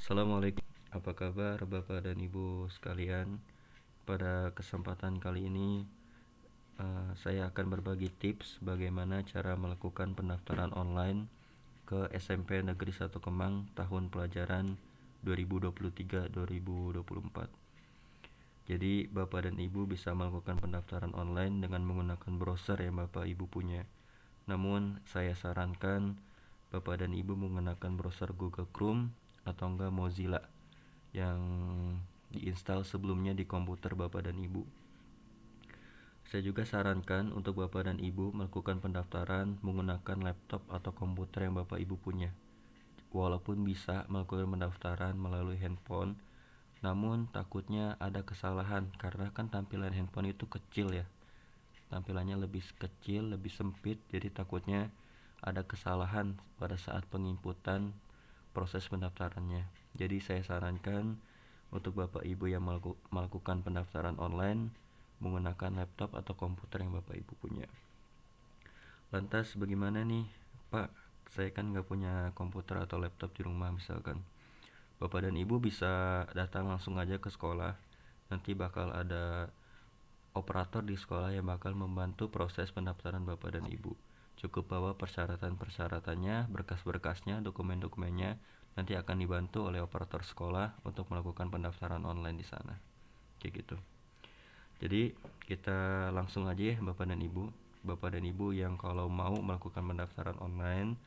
Assalamualaikum, apa kabar Bapak dan Ibu sekalian? Pada kesempatan kali ini saya akan berbagi tips bagaimana cara melakukan pendaftaran online ke SMP Negeri 1 Kemang tahun pelajaran 2023-2024. Jadi Bapak dan Ibu bisa melakukan pendaftaran online dengan menggunakan browser yang Bapak Ibu punya. Namun saya sarankan Bapak dan Ibu menggunakan browser Google Chrome atau enggak Mozilla yang diinstal sebelumnya di komputer Bapak dan Ibu. Saya juga sarankan untuk Bapak dan Ibu melakukan pendaftaran menggunakan laptop atau komputer yang Bapak Ibu punya. Walaupun bisa melakukan pendaftaran melalui handphone, namun takutnya ada kesalahan karena kan tampilan handphone itu kecil ya. Tampilannya lebih kecil, lebih sempit, jadi takutnya ada kesalahan pada saat penginputan proses pendaftarannya. Jadi saya sarankan untuk Bapak Ibu yang melakukan pendaftaran online menggunakan laptop atau komputer yang Bapak Ibu punya. Lantas bagaimana nih Pak, saya kan nggak punya komputer atau laptop di rumah misalkan. Bapak dan Ibu bisa datang langsung aja ke sekolah. Nanti bakal ada operator di sekolah yang bakal membantu proses pendaftaran Bapak dan Ibu. Cukup bawa persyaratan-persyaratannya, berkas-berkasnya, dokumen-dokumennya. Nanti akan dibantu oleh operator sekolah untuk melakukan pendaftaran online di sana. Kayak gitu. Jadi kita langsung aja ya Bapak dan Ibu. Bapak dan Ibu yang kalau mau melakukan pendaftaran online,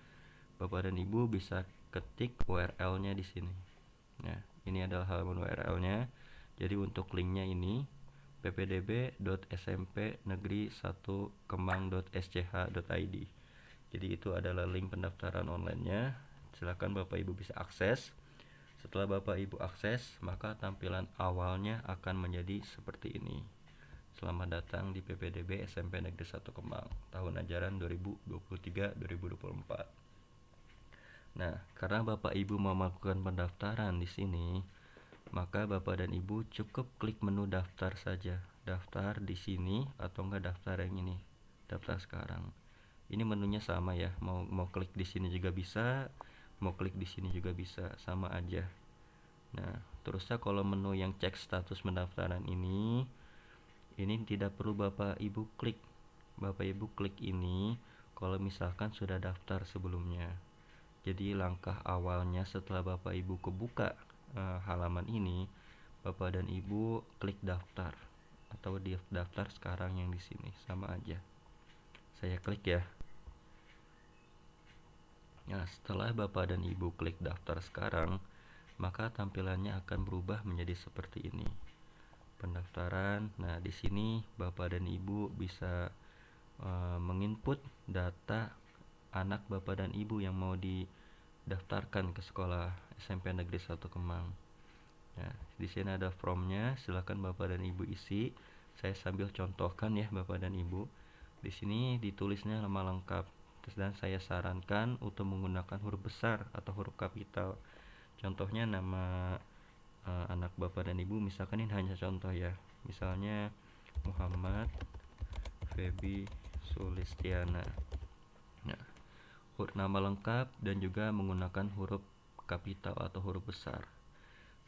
Bapak dan Ibu bisa ketik URL-nya di sini. Nah, ini adalah halaman URL-nya. Jadi untuk linknya ini ppdb.smpnegeri1kemang.sch.id. Jadi itu adalah link pendaftaran online-nya. Silakan Bapak Ibu bisa akses. Setelah Bapak Ibu akses, maka tampilan awalnya akan menjadi seperti ini. Selamat datang di PPDB SMP Negeri 1 Kemang, tahun ajaran 2023-2024. Nah, karena Bapak Ibu mau melakukan pendaftaran di sini, maka Bapak dan Ibu cukup klik menu daftar saja. Daftar di sini atau enggak daftar yang ini. Daftar sekarang. Ini menunya sama ya. Mau klik di sini juga bisa, mau klik di sini juga bisa, sama aja. Nah, terusnya kalau menu yang cek status pendaftaran ini tidak perlu Bapak Ibu klik. Bapak Ibu klik ini kalau misalkan sudah daftar sebelumnya. Jadi langkah awalnya setelah Bapak Ibu kebuka halaman ini, Bapak dan Ibu klik daftar atau daftar sekarang yang di sini, sama aja. Saya klik ya. Nah, setelah Bapak dan Ibu klik daftar sekarang, maka tampilannya akan berubah menjadi seperti ini. Pendaftaran. Nah, di sini Bapak dan Ibu bisa menginput data anak Bapak dan Ibu yang mau didaftarkan ke sekolah SMP Negeri 1 Kemang. Nah, di sini ada formnya, silakan Bapak dan Ibu isi. Saya sambil contohkan ya Bapak dan Ibu. Di sini ditulisnya nama lengkap. Dan saya sarankan untuk menggunakan huruf besar atau huruf kapital. Contohnya nama anak Bapak dan Ibu, misalkan ini hanya contoh ya. Misalnya Muhammad Febi Sulistiana. Nah, nama lengkap dan juga menggunakan huruf kapital atau huruf besar.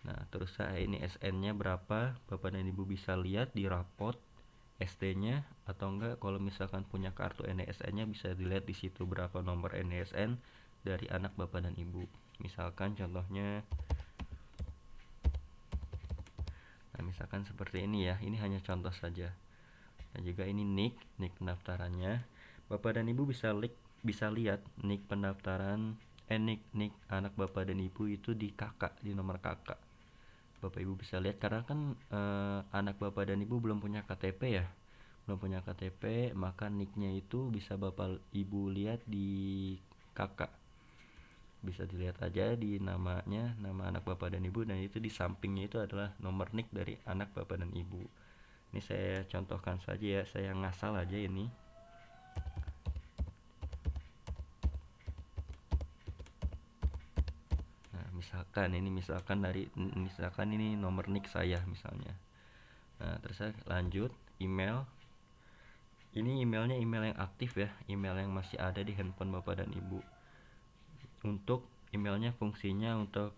Nah, terus ini SN-nya berapa? Bapak dan Ibu bisa lihat di rapot SD-nya atau enggak kalau misalkan punya kartu NSN-nya bisa dilihat di situ berapa nomor NSN dari anak Bapak dan Ibu. Misalkan contohnya misalkan seperti ini ya. Ini hanya contoh saja. Dan juga ini NIK pendaftarannya. Bapak dan Ibu bisa lihat NIK pendaftaran NIK anak Bapak dan Ibu itu di kakak, di nomor kakak. Bapak Ibu bisa lihat karena kan anak Bapak dan Ibu belum punya KTP ya. Belum punya KTP, maka NIK-nya itu bisa Bapak Ibu lihat di kakak. Bisa dilihat aja di namanya, nama anak Bapak dan Ibu, dan itu di sampingnya itu adalah nomor NIK dari anak Bapak dan Ibu. Ini saya contohkan saja ya, saya ngasal aja ini. Nah, misalkan ini nomor NIK saya misalnya. Nah, terus saya lanjut email. Ini emailnya email yang aktif ya, email yang masih ada di handphone Bapak dan Ibu. Untuk emailnya fungsinya untuk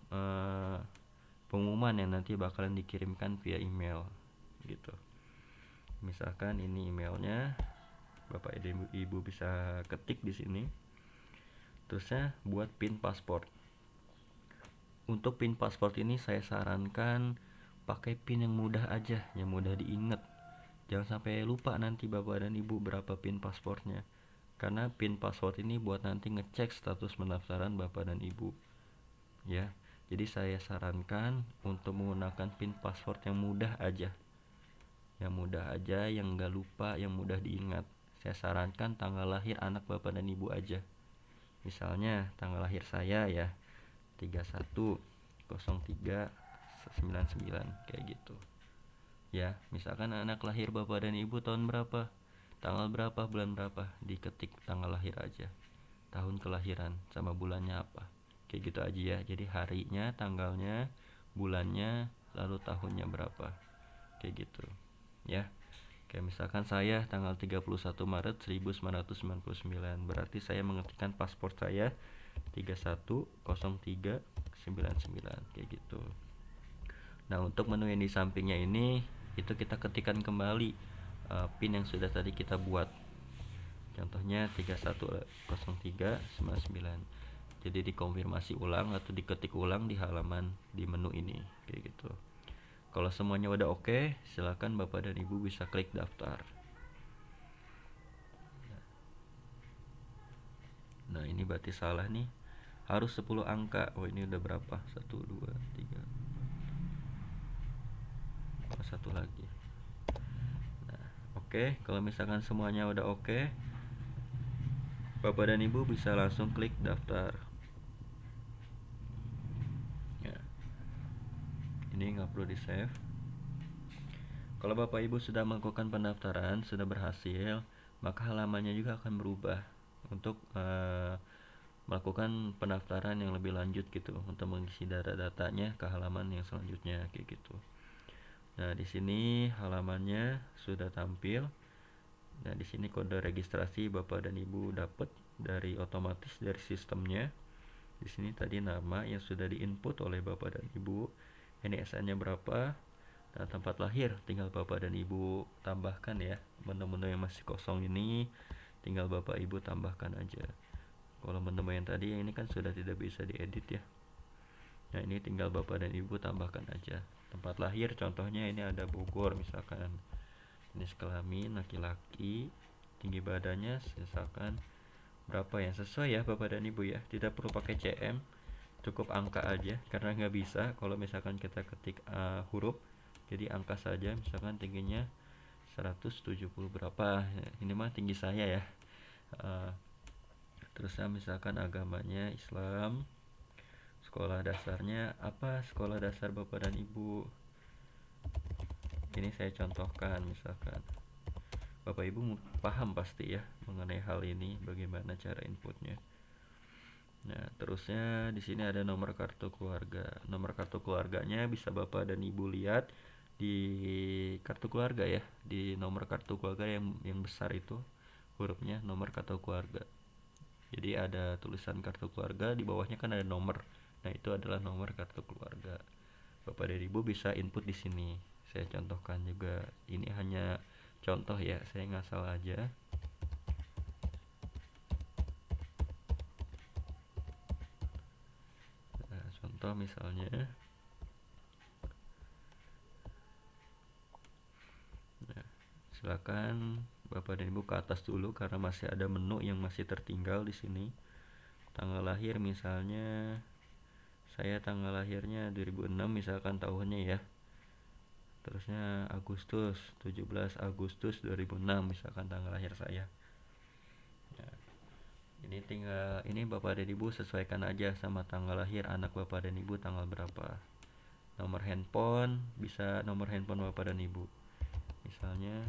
pengumuman yang nanti bakalan dikirimkan via email gitu. Misalkan ini emailnya, Bapak dan Ibu bisa ketik di sini. Terusnya buat PIN paspor. Untuk PIN paspor ini saya sarankan pakai PIN yang mudah aja, yang mudah diingat. Jangan sampai lupa nanti Bapak dan Ibu berapa PIN paspornya. Karena PIN paspor ini buat nanti ngecek status pendaftaran Bapak dan Ibu. Ya. Jadi saya sarankan untuk menggunakan PIN paspor yang mudah aja. Yang mudah aja, yang enggak lupa, yang mudah diingat. Saya sarankan tanggal lahir anak Bapak dan Ibu aja. Misalnya tanggal lahir saya ya 31/03/99 kayak gitu. Ya, misalkan anak lahir Bapak dan Ibu tahun berapa? Tanggal berapa, bulan berapa? Diketik tanggal lahir aja. Tahun kelahiran sama bulannya apa. Kayak gitu aja ya. Jadi harinya, tanggalnya, bulannya, lalu tahunnya berapa. Kayak gitu. Ya. Kayak misalkan saya tanggal 31 Maret 1999. Berarti saya mengetikkan paspor saya 31/03/99 kayak gitu. Nah, untuk menu yang di sampingnya ini itu kita ketikkan kembali PIN yang sudah tadi kita buat. Contohnya 31/03/99. Jadi dikonfirmasi ulang atau diketik ulang di halaman di menu ini kayak gitu. Kalau semuanya udah oke, silakan Bapak dan Ibu bisa klik daftar. Nah, ini berarti salah nih. Harus 10 angka. Oh, ini udah berapa? 1 2 3. Oh, satu lagi. Nah, oke, kalau misalkan semuanya udah oke, Bapak dan Ibu bisa langsung klik daftar. Ya. Ini nggak perlu di-save. Kalau Bapak Ibu sudah melakukan pendaftaran, sudah berhasil, maka halamannya juga akan berubah untuk melakukan pendaftaran yang lebih lanjut gitu, untuk mengisi data-datanya ke halaman yang selanjutnya kayak gitu. Nah, di sini halamannya sudah tampil. Nah, di sini kode registrasi Bapak dan Ibu dapat dari otomatis dari sistemnya. Di sini tadi nama yang sudah diinput oleh Bapak dan Ibu, NISN-nya berapa, dan tempat lahir tinggal Bapak dan Ibu tambahkan ya. Menu-menu yang masih kosong ini tinggal Bapak Ibu tambahkan aja. Kalau menu yang tadi yang ini kan sudah tidak bisa diedit ya. Nah, ini tinggal Bapak dan Ibu tambahkan aja. Tempat lahir contohnya ini ada Bogor misalkan. Jenis kelamin laki-laki, tinggi badannya misalkan berapa yang sesuai ya Bapak dan Ibu ya. Tidak perlu pakai CM, cukup angka aja karena nggak bisa kalau misalkan kita ketik huruf. Jadi angka saja, misalkan tingginya 170 berapa. Ini mah tinggi saya ya. Terusnya misalkan agamanya Islam. Sekolah dasarnya apa? Sekolah dasar Bapak dan Ibu. Ini saya contohkan misalkan. Bapak Ibu paham pasti ya mengenai hal ini, bagaimana cara inputnya. Nah, terusnya di sini ada nomor kartu keluarga. Nomor kartu keluarganya bisa Bapak dan Ibu lihat di kartu keluarga ya, di nomor kartu keluarga yang besar itu hurufnya nomor kartu keluarga. Jadi ada tulisan kartu keluarga, di bawahnya kan ada nomor. Nah, itu adalah nomor kartu keluarga. Bapak dan Ibu bisa input di sini. Saya contohkan juga. Ini hanya contoh ya, saya ngasal aja. Nah, contoh misalnya. Nah, silakan Bapak dan Ibu ke atas dulu karena masih ada menu yang masih tertinggal di sini. Tanggal lahir misalnya saya tanggal lahirnya 2006 misalkan tahunnya ya. Terusnya Agustus, 17 Agustus 2006 misalkan tanggal lahir saya. Nah, ini Bapak dan Ibu sesuaikan aja sama tanggal lahir anak Bapak dan Ibu tanggal berapa. Nomor handphone bisa nomor handphone Bapak dan Ibu. Misalnya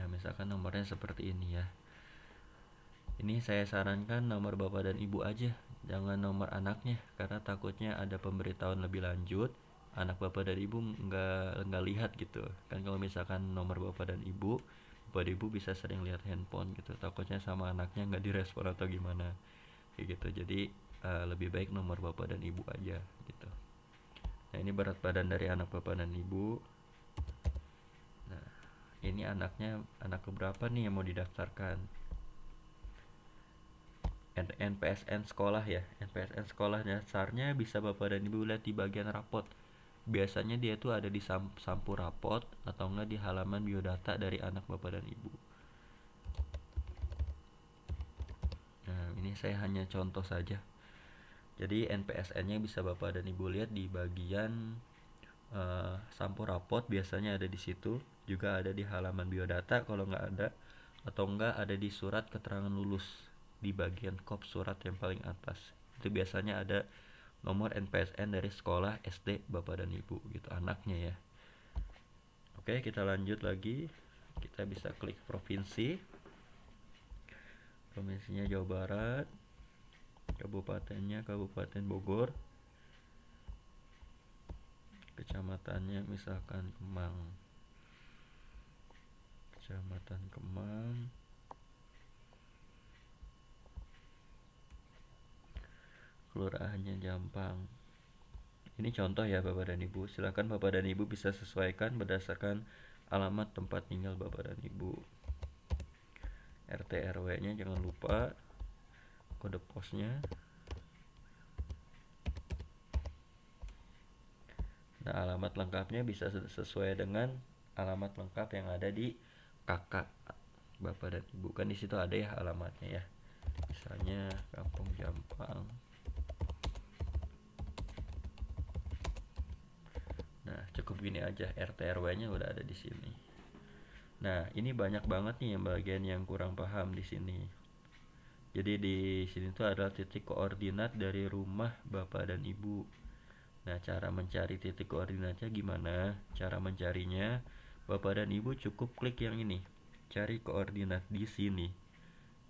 misalkan nomornya seperti ini ya. Ini saya sarankan nomor Bapak dan Ibu aja, jangan nomor anaknya karena takutnya ada pemberitahuan lebih lanjut anak bapak dan ibu nggak lihat gitu kan. Kalau misalkan nomor bapak dan ibu bisa sering lihat handphone gitu, takutnya sama anaknya nggak direspon atau gimana kayak gitu. Jadi lebih baik nomor bapak dan ibu aja gitu. Nah, ini berat badan dari anak bapak dan ibu. Nah, ini anaknya anak keberapa nih yang mau didaftarkan. NPSN sekolah ya. NPSN sekolah dasarnya bisa bapak dan ibu lihat di bagian rapot. Biasanya dia tuh ada di sampul rapot atau enggak di halaman biodata dari anak bapak dan ibu. Nah, ini saya hanya contoh saja. Jadi NPSN-nya bisa bapak dan ibu lihat di bagian sampul rapot, biasanya ada di situ. Juga ada di halaman biodata kalau nggak ada, atau enggak ada di surat keterangan lulus di bagian kop surat yang paling atas. Itu biasanya ada nomor NPSN dari sekolah SD bapak dan ibu gitu, anaknya ya. Oke, kita lanjut lagi. Kita bisa klik provinsi. Provinsinya Jawa Barat. Kabupatennya Kabupaten Bogor. Kecamatannya misalkan Kemang. Kecamatan Kemang. Kelurahannya Jampang. Ini contoh ya Bapak dan Ibu. Silakan Bapak dan Ibu bisa sesuaikan berdasarkan alamat tempat tinggal Bapak dan Ibu. RT RW-nya jangan lupa, kode posnya. Nah, alamat lengkapnya bisa sesuai dengan alamat lengkap yang ada di kakak Bapak dan Ibu. Kan di situ ada ya alamatnya ya. Misalnya Kampung Jampang. Nah, cukup gini aja, RT RW-nya udah ada di sini. Nah, ini banyak banget nih yang bagian yang kurang paham di sini. Jadi di sini tuh adalah titik koordinat dari rumah Bapak dan Ibu. Nah, cara mencari titik koordinatnya gimana? Cara mencarinya, Bapak dan Ibu cukup klik yang ini. Cari koordinat di sini.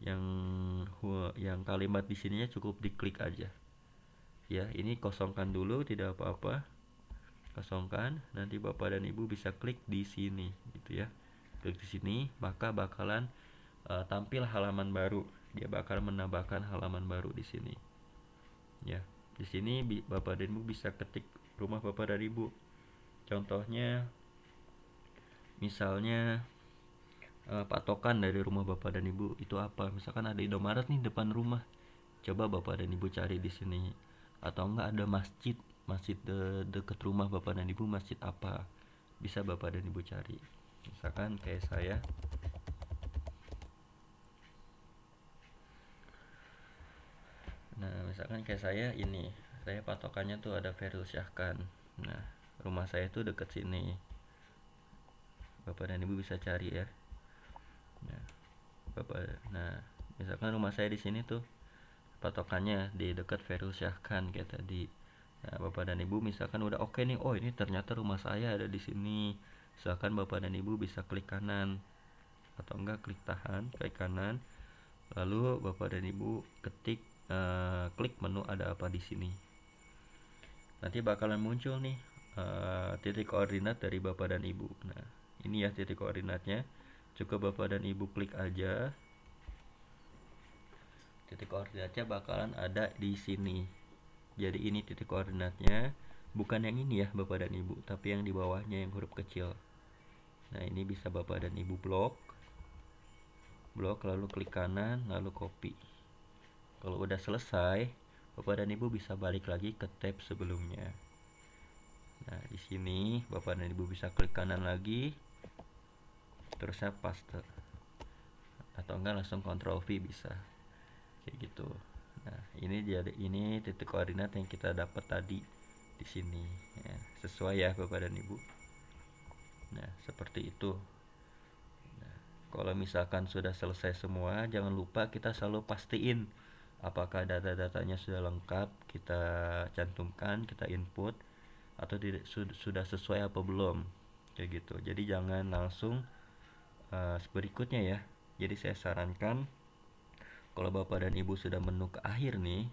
Yang kalimat di sininya cukup diklik aja. Ya, ini kosongkan dulu, tidak apa-apa. Kosongkan, nanti Bapak dan Ibu bisa klik di sini gitu ya. Klik di sini, maka bakalan tampil halaman baru. Dia bakal menambahkan halaman baru di sini. Ya, di sini Bapak dan Ibu bisa ketik rumah Bapak dan Ibu. Contohnya, misalnya patokan dari rumah Bapak dan Ibu itu apa? Misalkan ada Indomaret nih depan rumah. Coba Bapak dan Ibu cari di sini. Atau enggak ada masjid dekat rumah Bapak dan Ibu, masjid apa? Bisa Bapak dan Ibu cari. Misalkan kayak saya. Nah, misalkan kayak saya ini, saya patokannya tuh ada Feril Syahkan. Nah, rumah saya tuh deket sini. Bapak dan Ibu bisa cari ya. Nah, misalkan rumah saya di sini tuh patokannya di dekat Feril Syahkan kayak tadi. Nah, Bapak dan Ibu misalkan udah oke nih, oh ini ternyata rumah saya ada di sini. Misalkan Bapak dan Ibu bisa klik kanan atau enggak klik tahan, klik kanan. Lalu Bapak dan Ibu ketik klik menu ada apa di sini. Nanti bakalan muncul nih titik koordinat dari Bapak dan Ibu. Nah, ini ya titik koordinatnya. Cukup Bapak dan Ibu klik aja. Titik koordinatnya bakalan ada di sini. Jadi ini titik koordinatnya, bukan yang ini ya Bapak dan Ibu, tapi yang di bawahnya yang huruf kecil. Nah, ini bisa Bapak dan Ibu blok lalu klik kanan lalu copy. Kalau udah selesai, Bapak dan Ibu bisa balik lagi ke tab sebelumnya. Nah, di sini Bapak dan Ibu bisa klik kanan lagi, terusnya paste, atau enggak langsung Ctrl V bisa, kayak gitu. Nah, ini titik koordinat yang kita dapat tadi di sini. Ya, sesuai ya Bapak dan Ibu. Nah, seperti itu. Nah, kalau misalkan sudah selesai semua, jangan lupa kita selalu pastiin apakah data-datanya sudah lengkap, kita cantumkan, kita input, atau sudah sesuai apa belum, kayak gitu. Jadi jangan langsung berikutnya ya. Jadi saya sarankan kalau Bapak dan Ibu sudah menu ke akhir nih,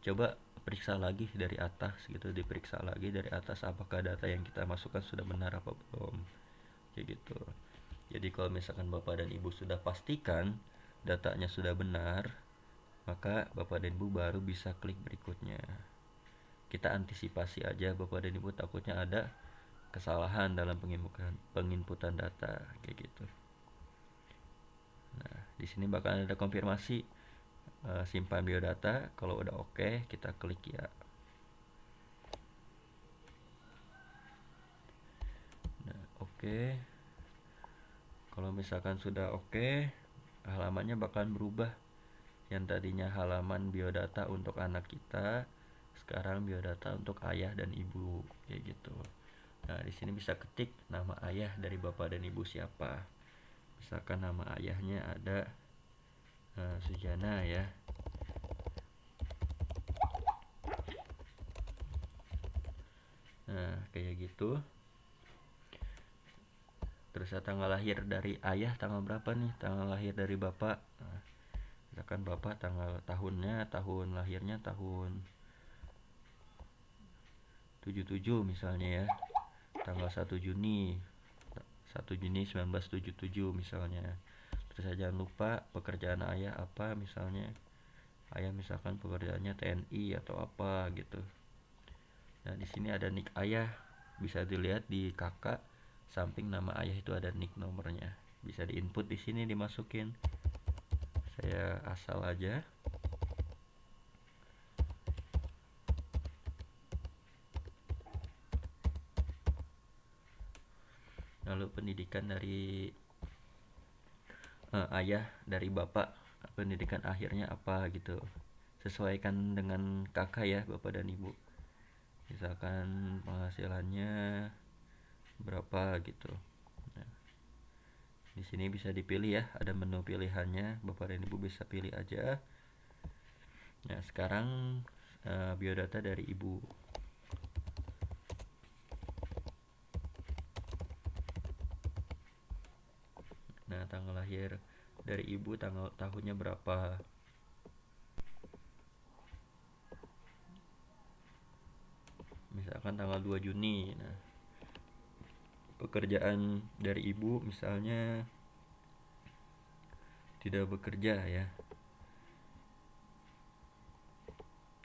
coba periksa lagi dari atas gitu, diperiksa lagi dari atas apakah data yang kita masukkan sudah benar apa belum, kayak gitu. Jadi kalau misalkan bapak dan ibu sudah pastikan datanya sudah benar, maka bapak dan ibu baru bisa klik berikutnya. Kita antisipasi aja bapak dan ibu, takutnya ada kesalahan dalam penginputan data kayak gitu. Nah, di sini bakal ada konfirmasi simpan biodata. Kalau udah oke, kita klik ya. Nah, oke. Kalau misalkan sudah oke, halamannya bakalan berubah. Yang tadinya halaman biodata untuk anak kita, sekarang biodata untuk ayah dan ibu kayak gitu. Nah, di sini bisa ketik nama ayah dari bapak dan ibu siapa. Misalkan nama ayahnya ada Sujana ya. Nah, kayak gitu. Terus tanggal lahir dari ayah tanggal berapa nih? Tanggal lahir dari bapak. Nah, misalkan bapak tahun lahirnya tahun 77 misalnya ya. Tanggal 1 Juni 1977 misalnya. Terus jangan lupa pekerjaan ayah apa misalnya. Ayah misalkan pekerjaannya TNI atau apa gitu. Nah, di sini ada nick ayah. Bisa dilihat di kakak samping nama ayah itu ada nick nomornya. Bisa diinput di sini, dimasukin. Saya asal aja. Lalu pendidikan dari ayah, dari bapak, pendidikan akhirnya apa gitu. Sesuaikan dengan kakak ya, bapak dan ibu. Misalkan penghasilannya berapa gitu. Nah, di sini bisa dipilih ya, ada menu pilihannya, bapak dan ibu bisa pilih aja. Nah, sekarang biodata dari ibu. Nah, tanggal lahir dari ibu, tahunnya berapa. Misalkan tanggal 2 Juni. Nah, pekerjaan dari ibu misalnya tidak bekerja ya.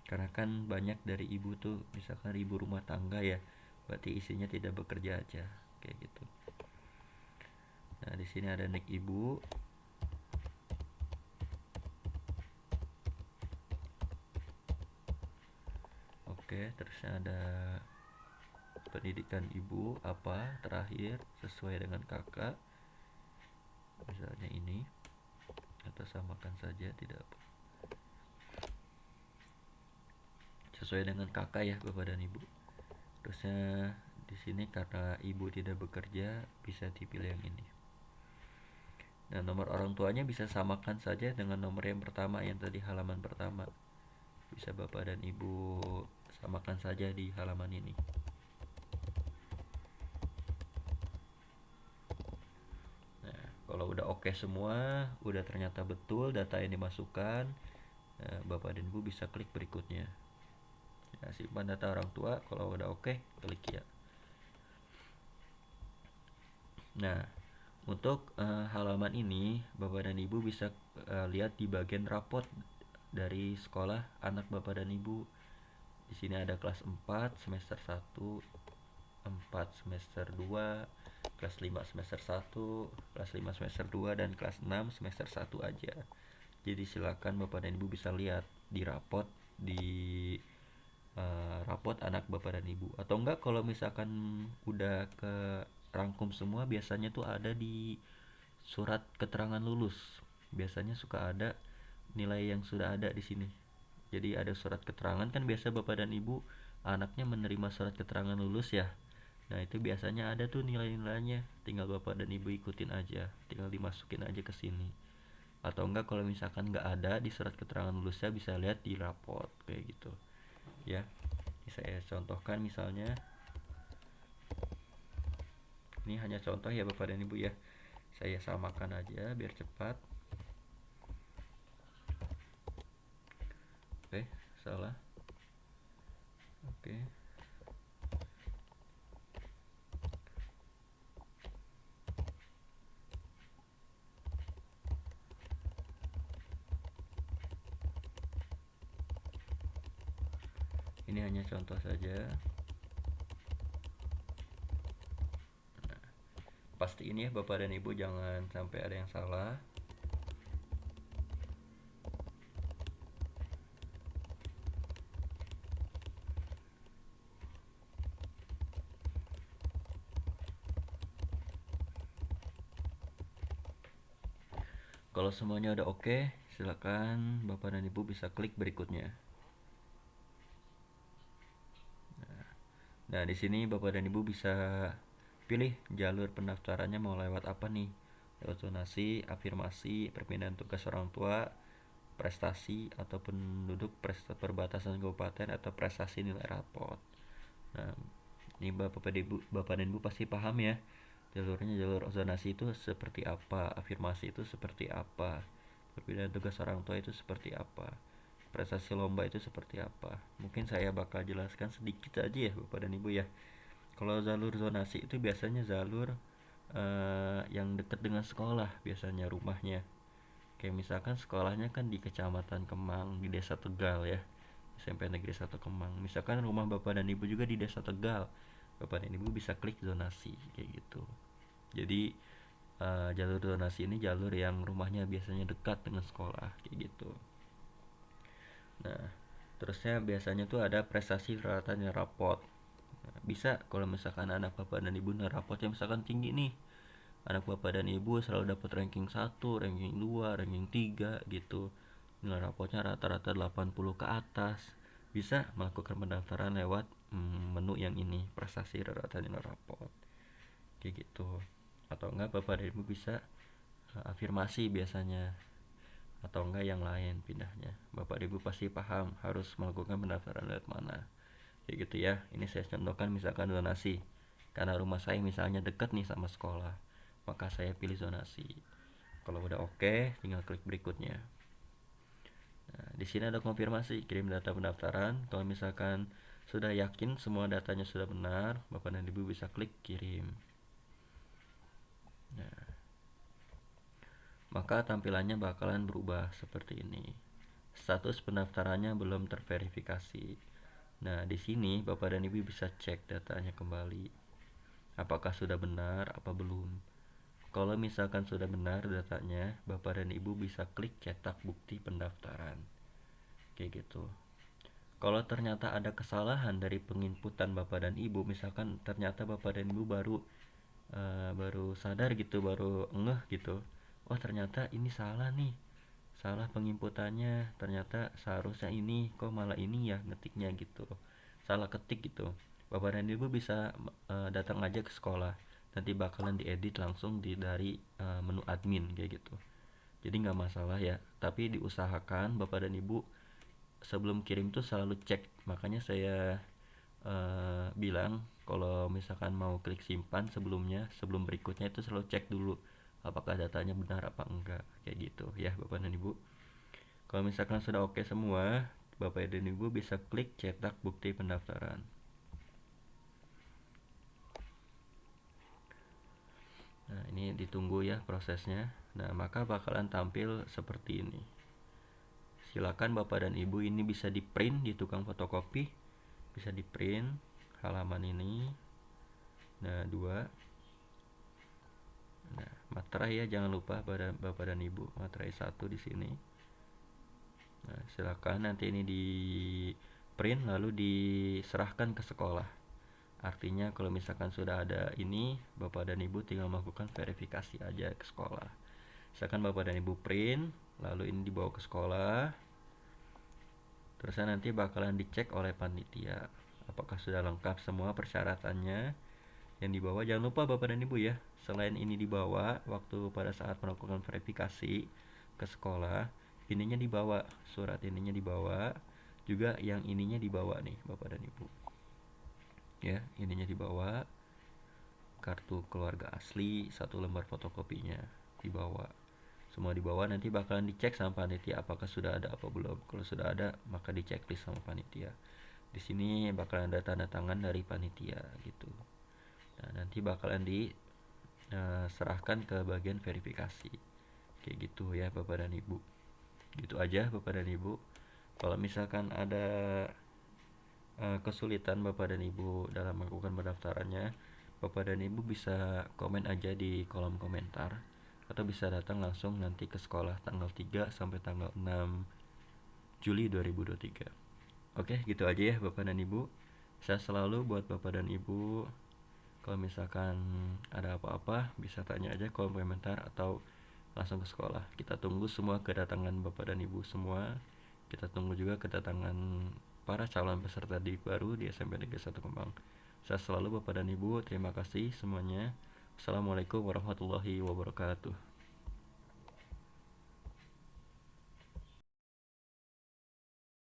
Karena kan banyak dari ibu tuh misalkan ibu rumah tangga ya. Berarti isinya tidak bekerja aja kayak gitu. Nah, di sini ada nick ibu. Oke, terus ada pendidikan ibu apa terakhir sesuai dengan kakak. Misalnya ini, atau samakan saja, tidak apa. Sesuai dengan kakak ya, bapak dan ibu. Terusnya di sini karena ibu tidak bekerja, bisa dipilih yang ini. Nah, nomor orang tuanya bisa samakan saja dengan nomor yang pertama, yang tadi halaman pertama. Bisa bapak dan ibu samakan saja di halaman ini. Nah, kalau udah oke semua, udah ternyata betul data yang dimasukkan, bapak dan ibu bisa klik berikutnya. Nah, simpan data orang tua. Kalau udah oke, klik ya. Nah, untuk halaman ini bapak dan ibu bisa lihat di bagian rapot dari sekolah anak bapak dan ibu. Di sini ada kelas 4 semester 1, 4 semester 2, kelas 5 semester 1, kelas 5 semester 2, dan kelas 6 semester 1 aja. Jadi silakan bapak dan ibu bisa lihat di rapot, di rapot anak bapak dan ibu. Atau enggak kalau misalkan udah ke rangkum semua, biasanya tuh ada di surat keterangan lulus. Biasanya suka ada nilai yang sudah ada di sini. Jadi ada surat keterangan, kan biasa bapak dan ibu anaknya menerima surat keterangan lulus ya. Nah, itu biasanya ada tuh nilai-nilainya. Tinggal bapak dan ibu ikutin aja, tinggal dimasukin aja ke sini. Atau enggak kalau misalkan enggak ada di surat keterangan lulusnya, bisa lihat di raport kayak gitu. Ya. Ini saya contohkan misalnya. Ini hanya contoh ya bapak dan ibu ya. Saya samakan aja biar cepat. Oke, salah. Oke. Ini hanya contoh saja. Pasti ini ya Bapak dan Ibu, jangan sampai ada yang salah. Kalau semuanya udah oke, silakan Bapak dan Ibu bisa klik berikutnya. Nah, di sini Bapak dan Ibu bisa pilih jalur pendaftarannya mau lewat apa nih? Lewat zonasi, afirmasi, perpindahan tugas orang tua, prestasi atau penduduk perbatasan kabupaten atau prestasi nilai rapot. Nah, ini Bapak dan Ibu pasti paham ya. Jalurnya, jalur zonasi itu seperti apa, afirmasi itu seperti apa, perpindahan tugas orang tua itu seperti apa, prestasi lomba itu seperti apa. Mungkin saya bakal jelaskan sedikit aja ya Bapak dan Ibu ya. Kalau jalur zonasi itu biasanya jalur yang dekat dengan sekolah, biasanya rumahnya. Kayak misalkan sekolahnya kan di Kecamatan Kemang, di Desa Tegal ya. SMP Negeri 1 Kemang. Misalkan rumah Bapak dan Ibu juga di Desa Tegal. Bapak dan Ibu bisa klik zonasi kayak gitu. Jadi jalur zonasi ini jalur yang rumahnya biasanya dekat dengan sekolah kayak gitu. Nah, terusnya biasanya tuh ada prestasi rata rapot. Nah, bisa kalau misalkan anak Bapak dan Ibu rapotnya misalkan tinggi nih. Anak Bapak dan Ibu selalu dapat ranking 1, ranking 2, ranking 3 gitu. Nilai rapotnya rata-rata 80 ke atas. Bisa melakukan pendaftaran lewat menu yang ini, prestasi rata nilai rapot. Kayak gitu. Atau enggak Bapak dan Ibu bisa afirmasi biasanya, atau enggak yang lain pindahnya. Bapak Ibu pasti paham harus melakukan pendaftaran lewat mana. Kayak gitu ya. Ini saya contohkan misalkan zonasi. Karena rumah saya misalnya dekat nih sama sekolah, maka saya pilih zonasi. Kalau udah oke, tinggal klik berikutnya. Nah, di sini ada konfirmasi kirim data pendaftaran. Kalau misalkan sudah yakin semua datanya sudah benar, Bapak dan Ibu bisa klik kirim. Nah, maka tampilannya bakalan berubah seperti ini. Status pendaftarannya belum terverifikasi. Nah, di sini Bapak dan Ibu bisa cek datanya kembali. Apakah sudah benar apa belum? Kalau misalkan sudah benar datanya, Bapak dan Ibu bisa klik cetak bukti pendaftaran. Kayak gitu. Kalau ternyata ada kesalahan dari penginputan Bapak dan Ibu, misalkan ternyata Bapak dan Ibu baru sadar gitu, baru ngeh gitu. Oh, ternyata ini salah nih. Salah penginputannya, ternyata seharusnya ini, kok malah ini ya ngetiknya gitu. Salah ketik gitu. Bapak dan Ibu bisa datang aja ke sekolah. Nanti bakalan diedit langsung dari menu admin kayak gitu. Jadi nggak masalah ya. Tapi diusahakan Bapak dan Ibu sebelum kirim tuh selalu cek. Makanya saya bilang kalau misalkan mau klik simpan sebelumnya, sebelum berikutnya itu selalu cek dulu apakah datanya benar apa enggak, kayak gitu ya Bapak dan Ibu. Kalau misalkan sudah oke semua, Bapak dan Ibu bisa klik cetak bukti pendaftaran. Nah, ini ditunggu ya prosesnya. Nah, maka bakalan tampil seperti ini. Silakan Bapak dan Ibu, ini bisa di print di tukang fotokopi, bisa di print halaman ini. Nah, 2. Nah, materai ya, jangan lupa pada Bapak dan Ibu, materai 1 di sini. Nah, silakan nanti ini di print lalu diserahkan ke sekolah. Artinya kalau misalkan sudah ada ini, Bapak dan Ibu tinggal melakukan verifikasi aja ke sekolah. Misalkan Bapak dan Ibu print, lalu ini dibawa ke sekolah. Terus nanti bakalan dicek oleh panitia apakah sudah lengkap semua persyaratannya yang dibawa. Jangan lupa Bapak dan Ibu ya, selain ini dibawa waktu pada saat melakukan verifikasi ke sekolah, ininya dibawa, surat ininya dibawa, juga yang ininya dibawa nih Bapak dan Ibu. Ya, ininya dibawa, kartu keluarga asli, 1 lembar fotokopinya dibawa. Semua dibawa, nanti bakalan dicek sama panitia apakah sudah ada apa belum. Kalau sudah ada, maka dicek list sama panitia. Di sini bakalan ada tanda tangan dari panitia gitu. Nah, nanti bakalan diserahkan ke bagian verifikasi. Kayak gitu ya Bapak dan Ibu. Gitu aja Bapak dan Ibu. Kalau misalkan ada kesulitan Bapak dan Ibu dalam melakukan pendaftarannya, Bapak dan Ibu bisa komen aja di kolom komentar atau bisa datang langsung nanti ke sekolah tanggal 3 sampai tanggal 6 Juli 2023. Oke, gitu aja ya Bapak dan Ibu. Saya selalu buat Bapak dan Ibu. Kalau misalkan ada apa-apa bisa tanya aja kolom komentar atau langsung ke sekolah. Kita tunggu semua kedatangan Bapak dan Ibu semua. Kita tunggu juga kedatangan para calon peserta didik baru di SMP Negeri 1 Kemang. Saya selalu Bapak dan Ibu, terima kasih semuanya. Assalamualaikum warahmatullahi wabarakatuh.